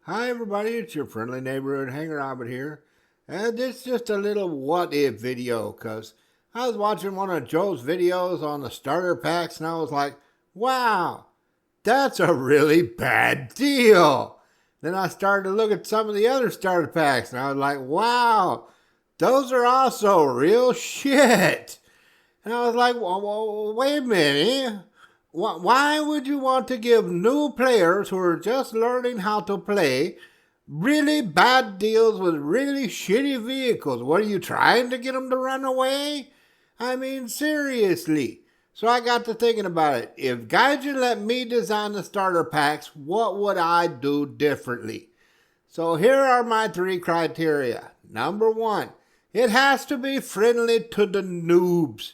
Hi everybody, it's your friendly neighborhood Hanger Robert here. And this is just a little what if video, cause I was watching one of Joe's videos on the starter packs and I was like, wow, that's a really bad deal. Then I started to look at some of the other starter packs and I was like, wow, those are also real shit. And I was like, wait a minute. Why would you want to give new players who are just learning how to play really bad deals with really shitty vehicles? What are you trying to get them to run away? I mean, seriously. So I got to thinking about it. If Gaijin let me design the starter packs, what would I do differently? So here are my three criteria. Number one, it has to be friendly to the noobs.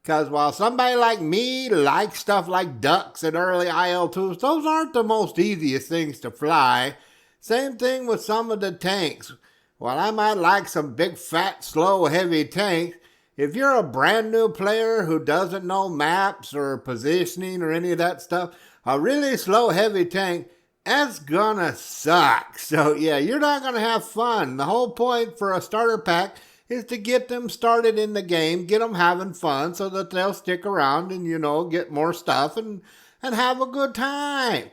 Because while somebody like me likes stuff like ducks and early IL-2s, those aren't the most easiest things to fly. Same thing with some of the tanks. While I might like some big, fat, slow, heavy tanks, if you're a brand new player who doesn't know maps or positioning or any of that stuff, a really slow, heavy tank, that's gonna suck. So yeah, you're not gonna have fun. The whole point for a starter pack is to get them started in the game, get them having fun so that they'll stick around and, get more stuff and have a good time.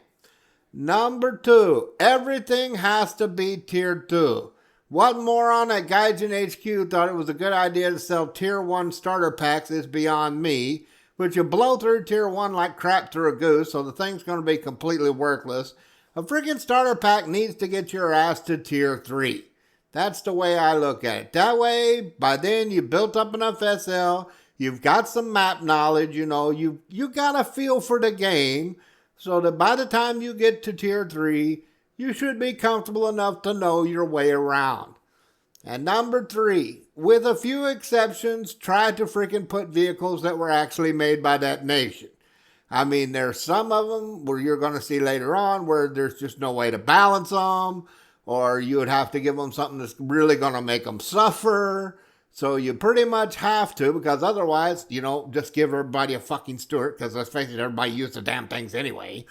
Number two, everything has to be tier 2. What moron at Gaijin HQ thought it was a good idea to sell tier 1 starter packs is beyond me, but you blow through tier 1 like crap through a goose, so the thing's going to be completely worthless. A freaking starter pack needs to get your ass to tier 3. That's the way I look at it. That way, by then you built up enough SL, you've got some map knowledge, you got a feel for the game, so that by the time you get to tier 3, you should be comfortable enough to know your way around. And number 3, with a few exceptions, try to freaking put vehicles that were actually made by that nation. I mean, there's some of them where you're going to see later on where there's just no way to balance them, or you would have to give them something that's really going to make them suffer. So you pretty much have to, because otherwise, just give everybody a fucking Stuart, because let's face it, everybody uses the damn things anyway.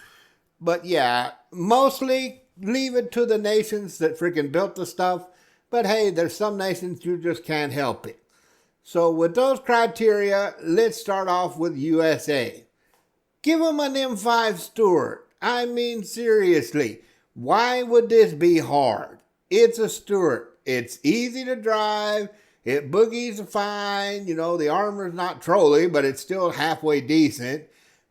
But yeah, mostly leave it to the nations that freaking built the stuff. But hey, there's some nations you just can't help it. So with those criteria, let's start off with USA. Give them an M5 Stuart. I mean, seriously. Why would this be hard? It's a Stuart. It's easy to drive. It boogies fine. The armor's not trolly, but it's still halfway decent.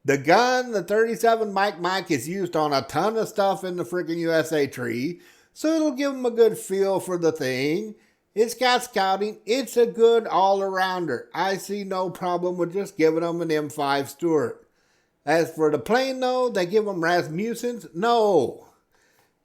The gun, the 37 Mike is used on a ton of stuff in the freaking USA tree, so it'll give them a good feel for the thing. It's got scouting. It's a good all-arounder. I see no problem with just giving them an M5 Stuart. As for the plane, though, they give them Rasmussens? No.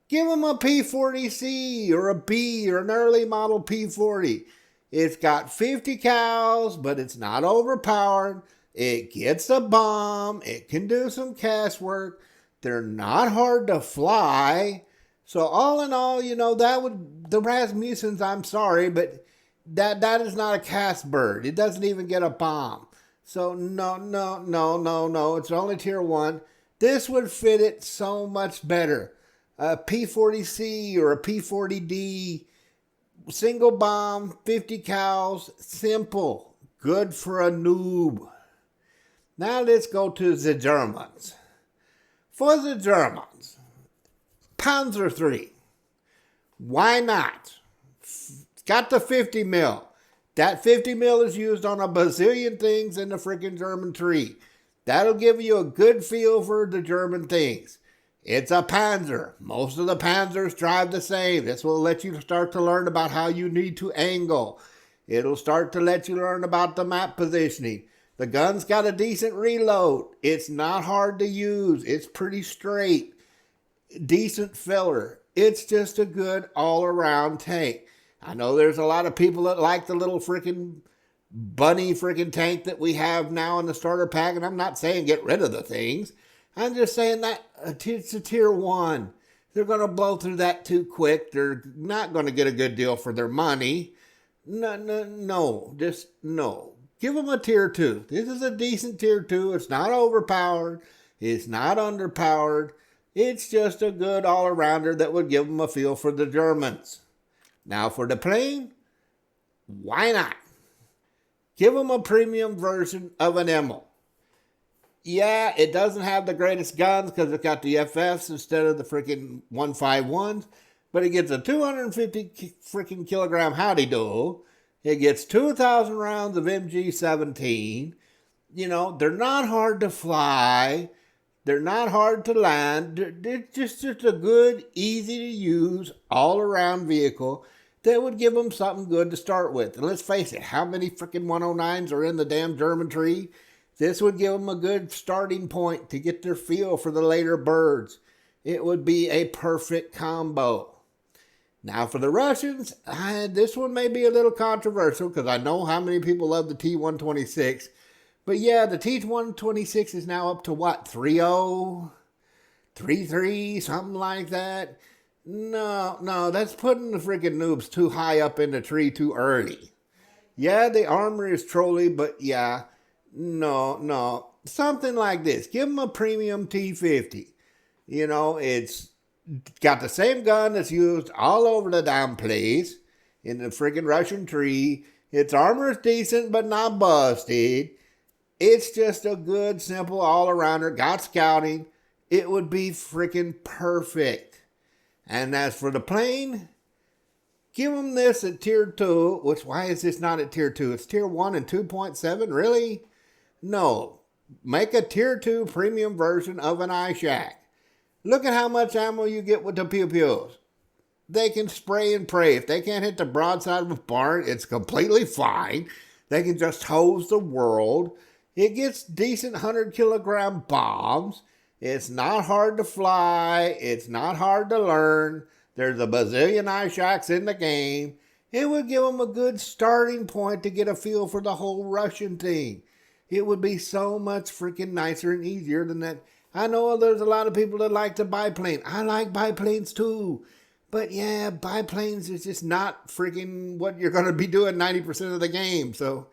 Give them a P40C or a B or an early model P40. It's got 50 cows, but it's not overpowered. It gets a bomb. It can do some cast work. They're not hard to fly. So all in all, the Rasmussens, I'm sorry, but that is not a cast bird. It doesn't even get a bomb. So no. It's only tier 1. This would fit it so much better. A P40C or a P40D, single bomb, 50 cows, simple, good for a noob. Now let's go to the Germans. For the Germans, Panzer III. Why not? It's got the 50 mil. That 50 mil is used on a bazillion things in the freaking German tree. That'll give you a good feel for the German things. It's a Panzer. Most of the Panzers drive the same. This will let you start to learn about how you need to angle. It'll start to let you learn about the map positioning. The gun's got a decent reload. It's not hard to use. It's pretty straight. Decent filler. It's just a good all-around tank. I know there's a lot of people that like the little freaking bunny freaking tank that we have now in the starter pack, and I'm not saying get rid of the things. I'm just saying that it's a tier 1. They're going to blow through that too quick. They're not going to get a good deal for their money. No. Just no. Give them a tier 2. This is a decent tier 2. It's not overpowered. It's not underpowered. It's just a good all-arounder that would give them a feel for the Germans. Now for the plane, why not? Give them a premium version of an Immel. Yeah, it doesn't have the greatest guns because it's got the FFs instead of the freaking 151s, but it gets a 250 freaking kilogram howdy do. It gets 2,000 rounds of MG17. You know, they're not hard to fly. They're not hard to land. They're just a good, easy to use, all-around vehicle that would give them something good to start with. And let's face it, how many freaking 109s are in the damn German tree? This would give them a good starting point to get their feel for the later birds. It would be a perfect combo. Now for the Russians, this one may be a little controversial because I know how many people love the T-126. But yeah, the T-126 is now up to what, 3.0? 3.3, something like that? No, that's putting the freaking noobs too high up in the tree too early. Yeah, the armor is trolly, but yeah, no. Something like this. Give them a premium T-50. You know, it's got the same gun that's used all over the damn place in the freaking Russian tree. Its armor is decent, but not busted. It's just a good, simple all-arounder. Got scouting. It would be freaking perfect. And as for the plane, give them this at Tier 2. Which, why is this not at Tier 2? It's Tier 1 and 2.7? Really? No. Make a Tier 2 premium version of an iShack. Look at how much ammo you get with the pew-pews. They can spray and pray. If they can't hit the broadside of a barn, it's completely fine. They can just hose the world. It gets decent 100-kilogram bombs. It's not hard to fly. It's not hard to learn. There's a bazillion iShacks in the game. It would give them a good starting point to get a feel for the whole Russian thing. It would be so much freaking nicer and easier than that. I know there's a lot of people that like the biplane. I like biplanes too. But yeah, biplanes is just not freaking what you're going to be doing 90% of the game. So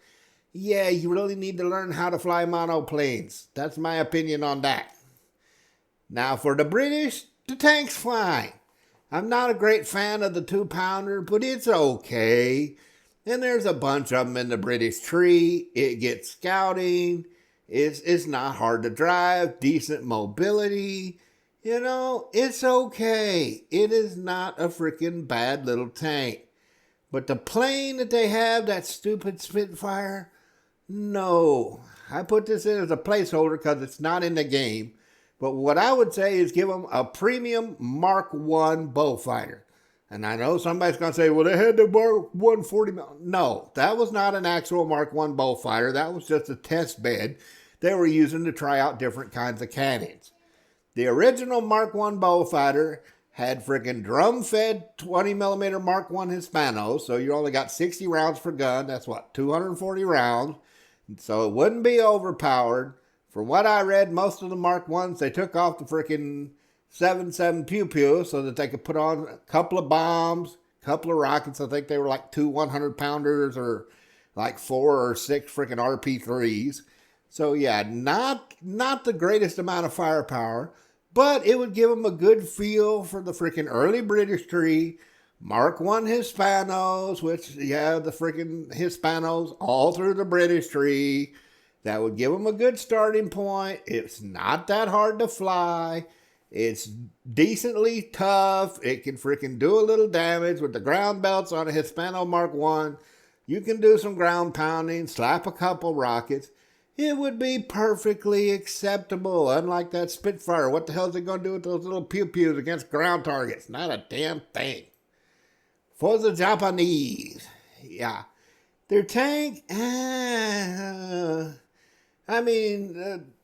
yeah, you really need to learn how to fly monoplanes. That's my opinion on that. Now for the British, the tank's fine. I'm not a great fan of the 2-pounder, but it's okay. And there's a bunch of them in the British tree. It gets scouting. It's not hard to drive. Decent mobility. You know, it's okay. It is not a freaking bad little tank. But the plane that they have, that stupid Spitfire, no. I put this in as a placeholder because it's not in the game. But what I would say is give them a premium Mark 1 Beaufighter. And I know somebody's going to say, well, they had the Mark 140. No, that was not an actual Mark 1 Beaufighter. That was just a test bed they were using to try out different kinds of cannons. The original Mark 1 Beaufighter had freaking drum-fed 20mm Mark 1 Hispanos, so you only got 60 rounds per gun. That's what, 240 rounds. So it wouldn't be overpowered. From what I read, most of the Mark 1s, they took off the freaking 7.7 pew-pew so that they could put on a couple of bombs, a couple of rockets. I think they were like 2 100-pounders or like 4 or 6 freaking RP3s. So yeah, not the greatest amount of firepower, but it would give them a good feel for the freaking early British tree. Mark 1 Hispanos, which, yeah, the freaking Hispanos all through the British tree. That would give them a good starting point. It's not that hard to fly. It's decently tough. It can freaking do a little damage with the ground belts on a Hispano Mark 1. You can do some ground pounding, slap a couple rockets. It would be perfectly acceptable. Unlike that Spitfire, what the hell is it going to do with those little pew-pews against ground targets? Not a damn thing. For the Japanese, yeah. Their tank,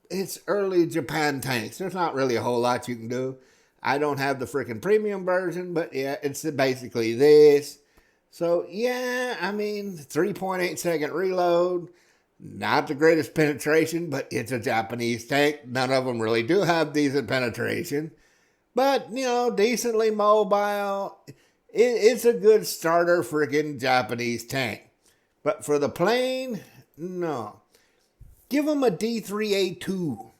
it's early Japan tanks. There's not really a whole lot you can do. I don't have the freaking premium version, but yeah, it's basically this. So yeah, 3.8 second reload. Not the greatest penetration, but it's a Japanese tank. None of them really do have decent penetration. But, decently mobile. It's a good starter freaking Japanese tank. But for the plane, no. Give them a D3A2.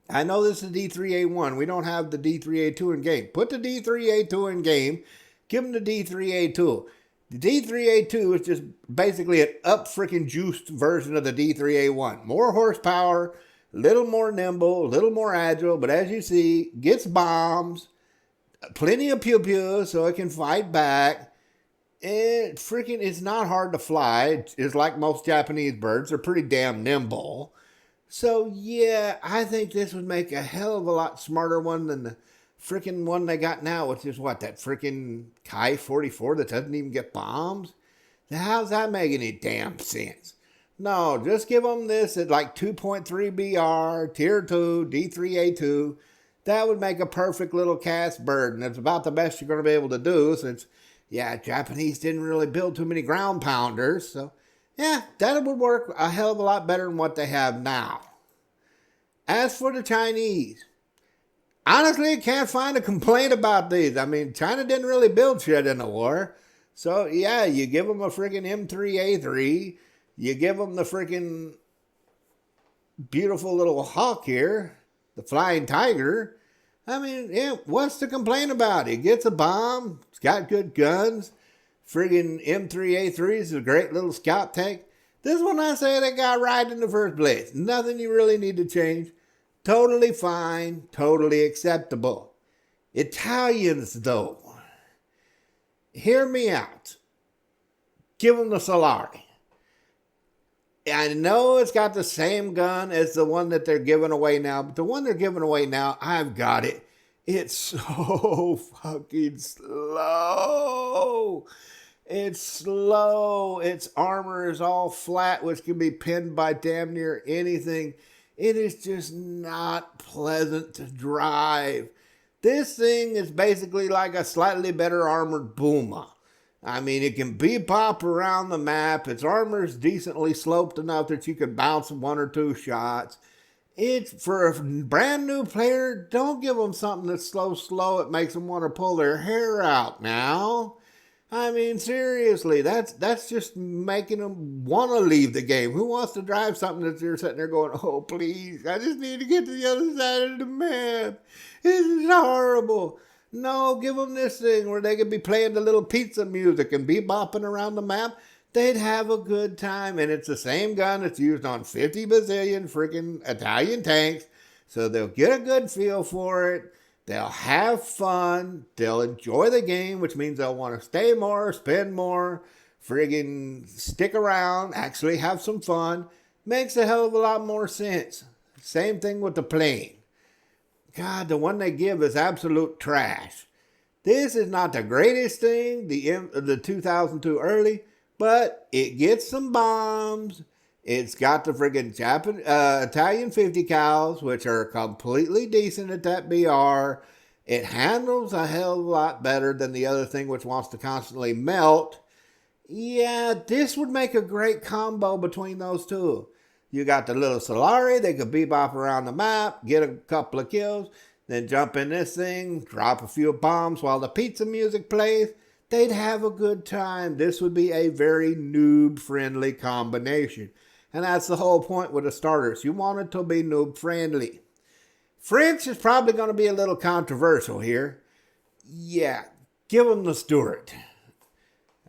I know this is D3A1. We don't have the D3A2 in game. Put the D3A2 in game. Give them the D3A2. The D3A2 is just basically an up freaking juiced version of the D3A1. More horsepower, a little more nimble, a little more agile, but as you see, gets bombs, plenty of pew-pew so it can fight back. It's not hard to fly. It's like most Japanese birds. They're pretty damn nimble. So yeah, I think this would make a hell of a lot smarter one than the freaking one they got now, which is what, that freaking Kai 44 that doesn't even get bombs? How's that make any damn sense? No, just give them this at like 2.3 BR, Tier 2, D3A2. That would make a perfect little cast bird, and it's about the best you're going to be able to do since, yeah, Japanese didn't really build too many ground pounders, so yeah, that would work a hell of a lot better than what they have now. As for the Chinese, honestly, I can't find a complaint about these. I mean, China didn't really build shit in the war. So, yeah, you give them a friggin' M3A3. You give them the friggin' beautiful little hawk here, the Flying Tiger. I mean, yeah, what's to complain about? It gets a bomb. It's got good guns. Friggin' M3A3 is a great little scout tank. This one I say they got right in the first place. Nothing you really need to change. Totally fine. Totally acceptable. Italians, though. Hear me out. Give them the Solari. I know it's got the same gun as the one that they're giving away now, but the one they're giving away now, I've got it. It's so fucking slow. It's slow. Its armor is all flat, which can be pinned by damn near anything. It is just not pleasant to drive. This thing is basically like a slightly better armored Puma. I mean, it can bebop around the map. Its armor is decently sloped enough that you could bounce one or two shots. It's for a brand new player, don't give them something that's slow. It makes them want to pull their hair out now. I mean, seriously, that's just making them want to leave the game. Who wants to drive something that you're sitting there going, oh, please, I just need to get to the other side of the map. This is horrible. No, give them this thing where they could be playing the little pizza music and be bopping around the map. They'd have a good time. And it's the same gun that's used on 50 bazillion freaking Italian tanks. So they'll get a good feel for it. They'll have fun. They'll enjoy the game, which means they'll want to stay more, spend more, friggin' stick around, actually have some fun. Makes a hell of a lot more sense. Same thing with the plane. God, the one they give is absolute trash. This is not the greatest thing, the 2002 early, but it gets some bombs. It's got the friggin' Italian 50 cals, which are completely decent at that BR. It handles a hell of a lot better than the other thing, which wants to constantly melt. Yeah, this would make a great combo between those two. You got the little Solari, they could bebop around the map, get a couple of kills, then jump in this thing, drop a few bombs while the pizza music plays. They'd have a good time. This would be a very noob-friendly combination. And that's the whole point with the starters. You want it to be noob-friendly. French is probably going to be a little controversial here. Yeah, give them the Stuart.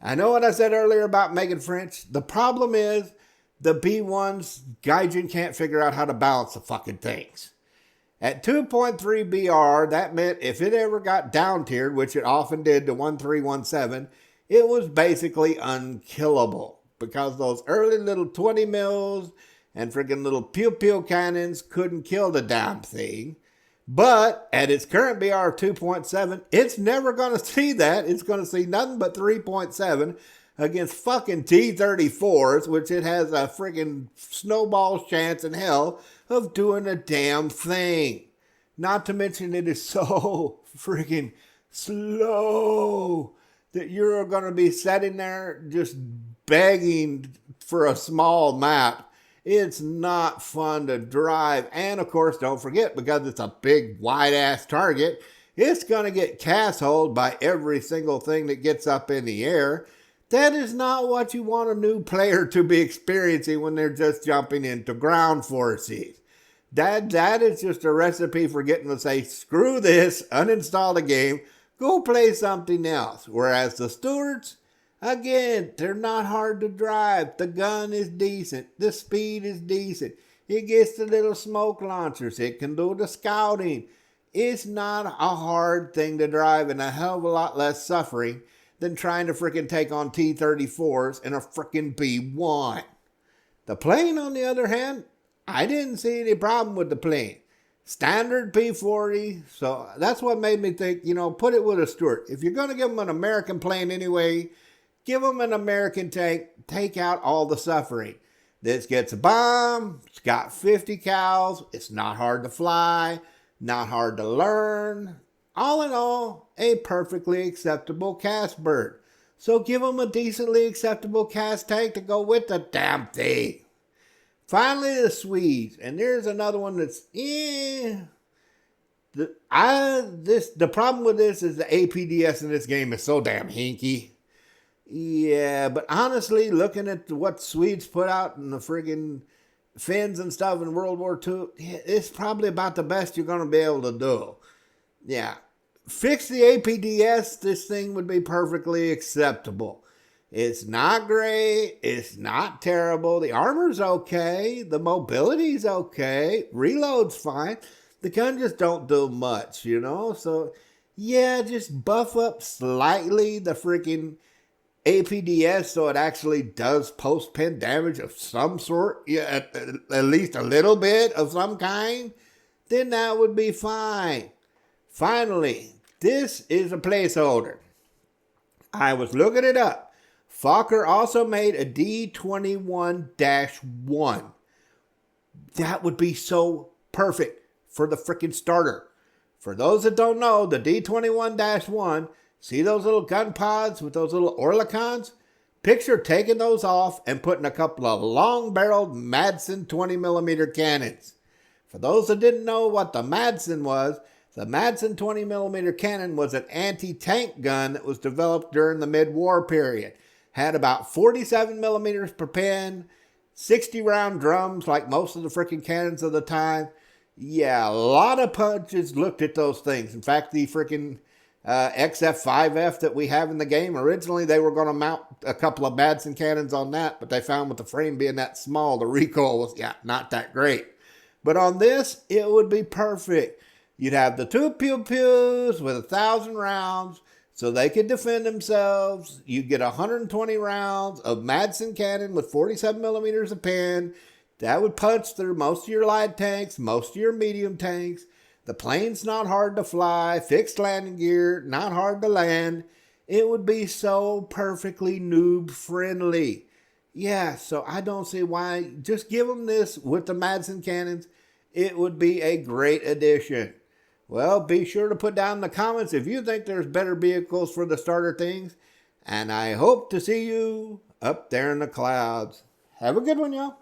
I know what I said earlier about making French. The problem is the B1s, Gaijin can't figure out how to balance the fucking things. At 2.3 BR, that meant if it ever got down tiered, which it often did to 1317, it was basically unkillable. Because those early little 20 mils and freaking little pew-pew cannons couldn't kill the damn thing. But at its current BR 2.7, it's never going to see that. It's going to see nothing but 3.7 against fucking T-34s, which it has a freaking snowball's chance in hell of doing a damn thing. Not to mention it is so freaking slow that you're going to be sitting there just begging for a small map. It's not fun to drive. And of course, don't forget, because it's a big wide ass target, it's going to get cast-holed by every single thing that gets up in the air. That is not what you want a new player to be experiencing when they're just jumping into ground forces. That is just a recipe for getting to say, screw this, uninstall the game, go play something else. Whereas the Stuarts, again, they're not hard to drive. The gun is decent. The speed is decent. It gets the little smoke launchers. It can do the scouting. It's not a hard thing to drive and a hell of a lot less suffering than trying to freaking take on T-34s in a freaking B1. The plane, on the other hand, I didn't see any problem with the plane. Standard P-40, so that's what made me think, put it with a Stuart. If you're going to give them an American plane anyway, give them an American tank, take out all the suffering. This gets a bomb, it's got 50 cals, it's not hard to fly, not hard to learn. All in all, a perfectly acceptable cast bird. So give them a decently acceptable cast tank to go with the damn thing. Finally, the Swedes, and there's another one that's The problem with this is the APDS in this game is so damn hinky. Yeah, but honestly, looking at what Swedes put out in the friggin' Finns and stuff in World War II, it's probably about the best you're going to be able to do. Yeah, fix the APDS, this thing would be perfectly acceptable. It's not great, it's not terrible, the armor's okay, the mobility's okay, reload's fine, the gun just don't do much, so yeah, just buff up slightly the freaking APDS so it actually does post-pen damage of some sort, yeah, at least a little bit of some kind, then that would be fine. Finally, this is a placeholder. I was looking it up. Fokker also made a D21-1. That would be so perfect for the freaking starter. For those that don't know, the D21-1, see those little gun pods with those little Oerlikons? Picture taking those off and putting a couple of long-barreled Madsen 20mm cannons. For those that didn't know what the Madsen was, the Madsen 20mm cannon was an anti-tank gun that was developed during the mid-war period. Had about 47 millimeters per pen, 60 round drums like most of the freaking cannons of the time. Yeah, a lot of punches looked at those things. In fact, the freaking XF5F that we have in the game, originally they were going to mount a couple of Madsen cannons on that, but they found with the frame being that small, the recoil was, not that great. But on this, it would be perfect. You'd have the two pew-pews with 1,000 rounds, so they could defend themselves. You'd get 120 rounds of Madsen cannon with 47 millimeters of pen. That would punch through most of your light tanks, most of your medium tanks. The plane's not hard to fly, fixed landing gear, not hard to land. It would be so perfectly noob friendly. Yeah, so I don't see why. Just give them this with the Madsen cannons. It would be a great addition. Well, be sure to put down in the comments if you think there's better vehicles for the starter things. And I hope to see you up there in the clouds. Have a good one, y'all.